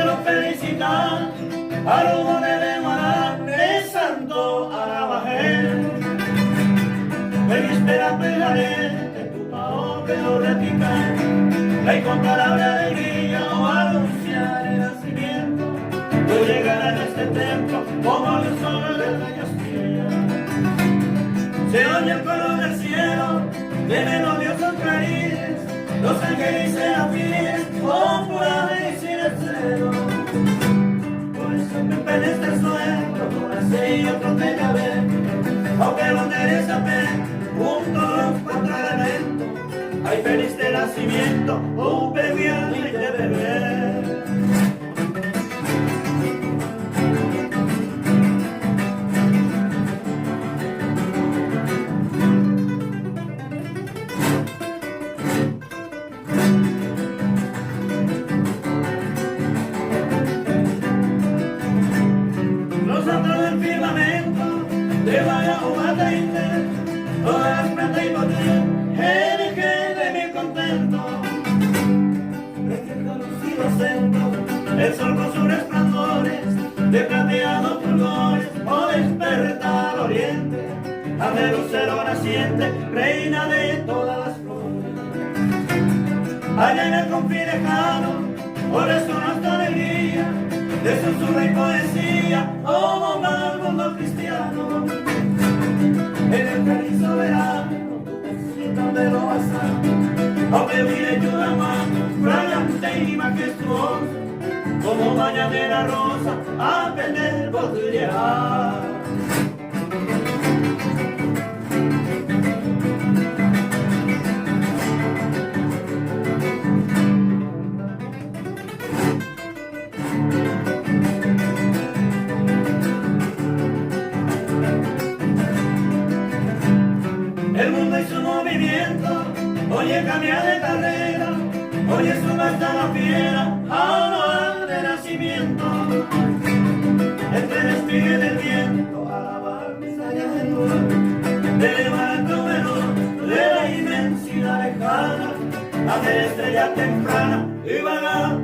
Lo felicitan, a los dones de Maná, de Santo Arabajel. Ven espera plenamente tu paón que lo repica, la incomparable alegría o anunciar el nacimiento. Tú llegarás en este templo como el sol del mediodía. Se oye el coro del cielo de melodiosos clarines, los ángeles y serafines con pura medicina el celo. Por eso me penetra el suelo, con así y otro te llave, aunque no te saber, junto a los cuatro elementos, hay feliz de nacimiento, un bebiano y de beber. De vaya o matainte, todas las plantas y botellas, de mi contento. Refleja lucido acento, el sol con sus resplandores, de plateados fulgores, o despertar al oriente, ante lucero naciente, reina de todas las flores. Allá en el confín lejano, o resuena esta alegría, de susurro y poesía, como mal mundo cristiano. En el feliz soberano, donde lo vas a, aunque mire yo la mano, fragante y majestuosa, como mañanera rosa, a perder podría. El mundo y su movimiento, oye cambia de carrera, oye sube hasta la fiera, a de nacimiento. Entre el despliegue del viento, alabanza y alrededor, de levanto menor, de la inmensidad lejana, hacer estrella temprana, y van a